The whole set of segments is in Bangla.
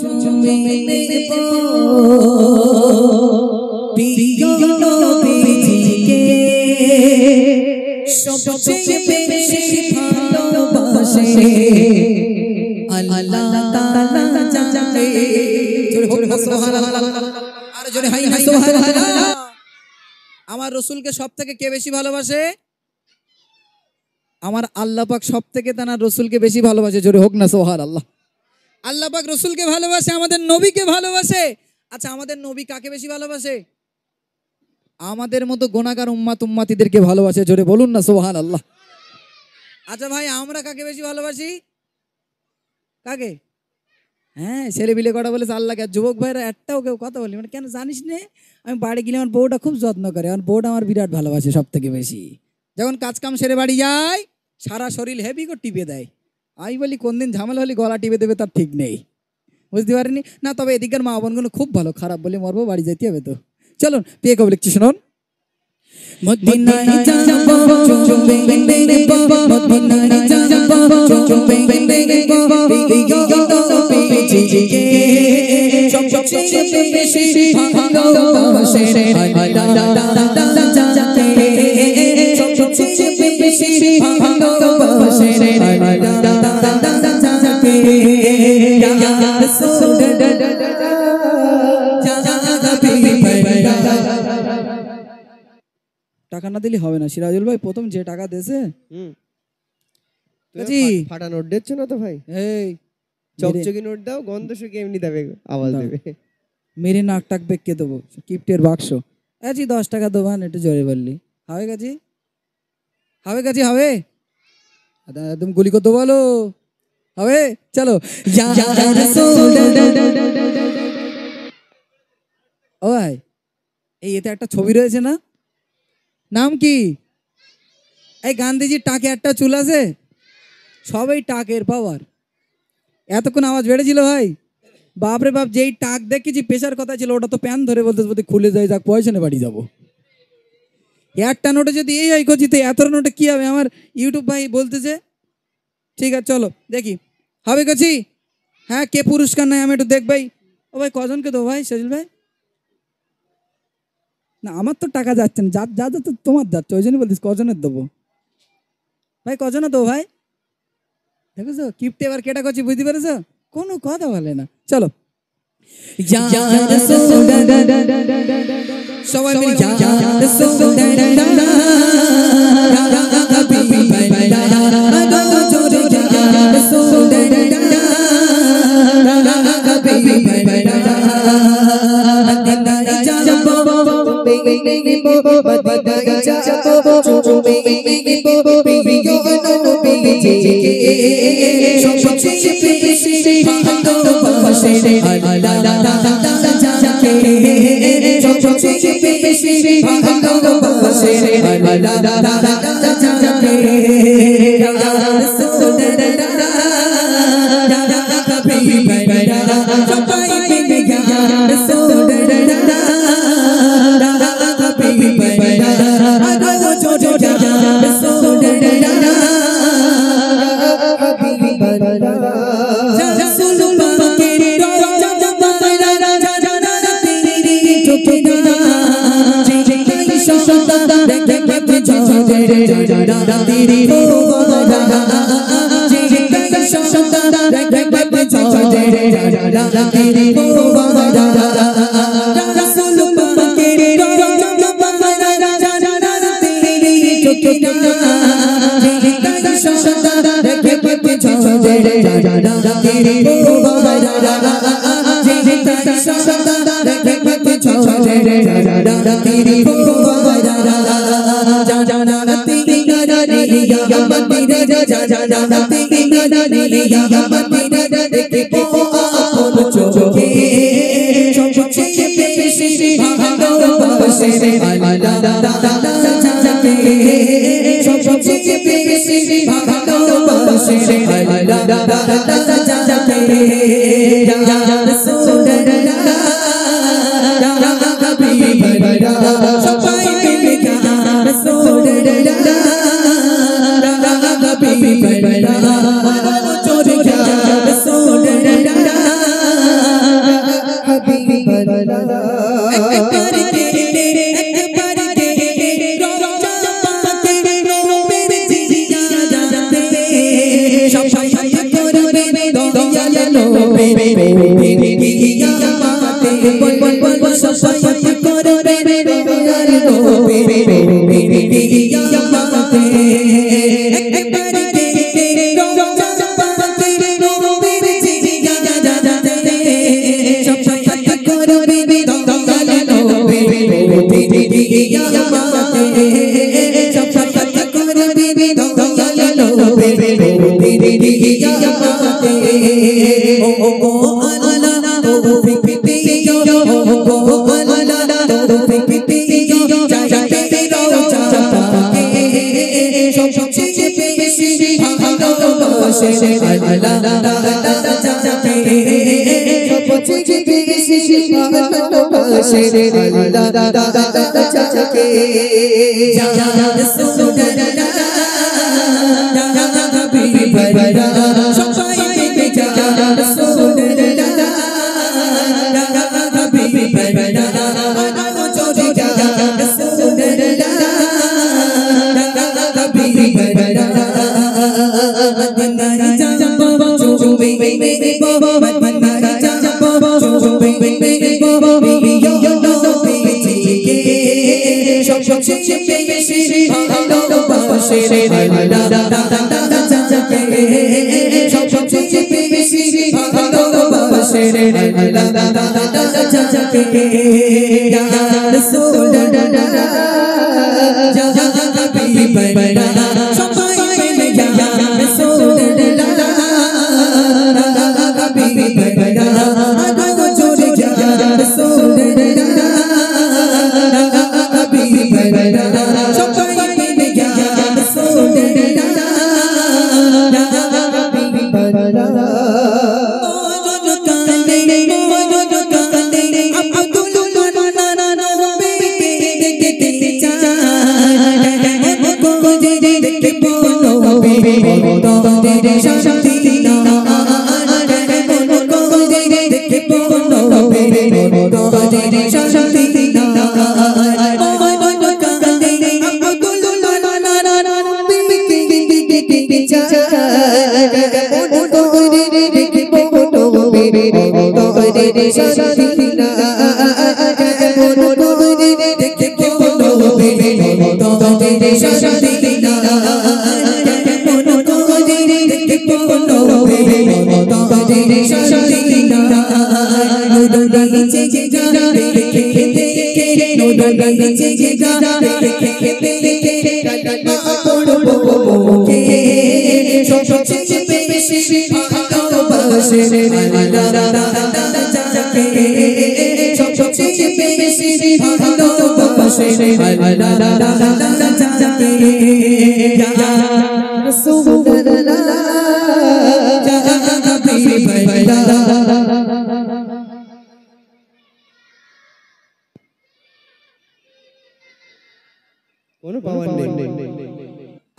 চুমে নেব প্রিয় নবীজিকে সবচেয়ে বেশি ভালোবাসে আল্লাহ তাআলা জানে। জোরে হোক না সুবহানাল্লাহ, আর জোরে হাই না সুবহানাল্লাহ। আমার রাসূলকে সবথেকে কে বেশি ভালোবাসে? আমার আল্লাহ পাক সবথেকে তার রাসূলকে বেশি ভালোবাসে। জোরে হোক না সুবহানাল্লাহ। আল্লাহ পাক রাসূলকে ভালোবাসে, আমাদের নবীকে ভালোবাসে। আচ্ছা, আমাদের নবী কাকে বেশি ভালোবাসে? আমাদের মতো গুনাহগার উম্মতিদেরকে ভালোবাসে। জোরে বলুন না সুবহানাল্লাহ। আচ্ছা ভাই, আমরা কাকে বেশি ভালোবাসি? কাকে? হ্যাঁ, ছেলে বিলে করা বলেছে আল্লাহকে। আর যুবক ভাইরা একটাও কেউ কথা বলি মানে কেন জানিস নে, আমি বাড়ি গেলে আমার বউটা খুব যত্ন করে। আমার বউটা আমার বিরাট ভালোবাসে সব থেকে বেশি। যখন কাজ কাম সেরে বাড়ি যায় সারা শরীর হেভি করে টিপে দেয়। আমি বলি কোন দিন ঝামেলা হলে গলা টিপে দেবে তার ঠিক নেই, বুঝতে পারিনি না। তবে এদিকের মা বোনগুলো খুব ভালো, খারাপ বলে মরবো, বাড়ি যেতে হবে তো। চলুন প্রিয় কবি লিখছি শুনুন। মদিনায় যাব চুমে নেব, মদিনায় যাব চুমে নেব প্রিয় নবীজিকে সবচেয়ে বেশি ভালোবাসে আল্লাহ তাআলা জানে। সবচেয়ে বেশি ভালোবাসে আল্লাহ তাআলা জানে। ইয়া রাসূলুল্লাহ টাকা না দিলে হবে না। সিরাজুল ভাই প্রথম যে টাকা দেছে ফাটা নোট দিচ্ছ না তো ভাই? এই চকচকি নোট দাও, গন্ধ শুকিয়ে এমনি দেবে, আওয়াজ দেবে। মেরে নাক টাক বেঁকে দেবো, কিপ্টের বাক্স। আছি 10 টাকা দেবান, একটু জোরে বললি হবে কাজী, হবে কাজী, হবে একদম গুলি করতে বলো, হবে। চলো ও ভাই, এই এতে একটা ছবি রয়েছে না, নাম কি? এই গান্ধীজির টাকে একটা চুল আছে, সবই টাকের পাওয়ার। এতক্ষণ আওয়াজ বেড়েছিল ভাই, বাপরে বাপ। যেই টাক দেখেছি পেশার কথা ছিল, ওটা তো প্যান ধরে বলতে বলতে খুলে যায়, যাক পয়সা নিয়ে বাড়ি যাবো। একটা নোটে যদি এই হয় কচিতে, এত নোটে কি হবে? আমার ইউটিউব ভাই বলতেছে। ঠিক আছে চলো দেখি, হবে কচি? হ্যাঁ, কে পুরস্কার নেয় আমি একটু দেখবাই। ও ভাই কজনকে দেবো ভাই? সেজল ভাই না, আমার তো টাকা যাচ্ছে না, যা যা তো তোমার যাচ্ছে, ওই জন্য বলতিস কজনের দেবো ভাই? কজনের দেবো ভাই? দেখেছো কিপ্টে এবার কেটা করছি, বুঝতে পেরেছো? কোনো কথা বলে না। চলো সবাই মিলে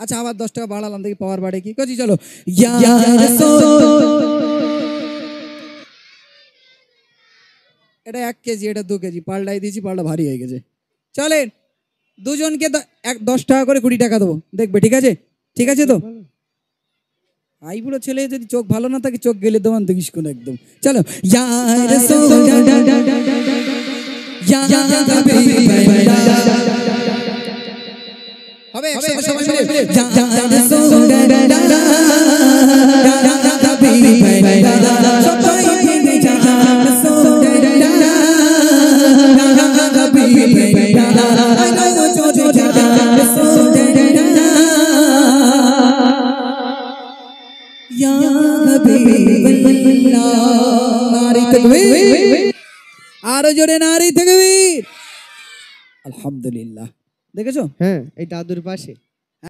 আচ্ছা আবার 10 টাকা বাড়ালাম, দেখি পাওয়ার বাড়ে কি কজি। চলো এটা 1 কেজি, এটা 2 কেজি, পাল্টাই দিয়েছি, পাল্টা ভারী হয়ে গেছে। চলেন দুজনকে 10 টাকা করে 20 টাকা দেবো, দেখবে ঠিক আছে? ঠিক আছে তো? আইবুড়ো ছেলে যদি চোখ ভালো না থাকে চোখ গেলে দেওয়ান দেখিস কোন একদম। চলো হবে আরো জোরে নারী তাকবীর। আলহামদুলিল্লাহ। দেখেছো? হ্যাঁ, এই দাদুর পাশে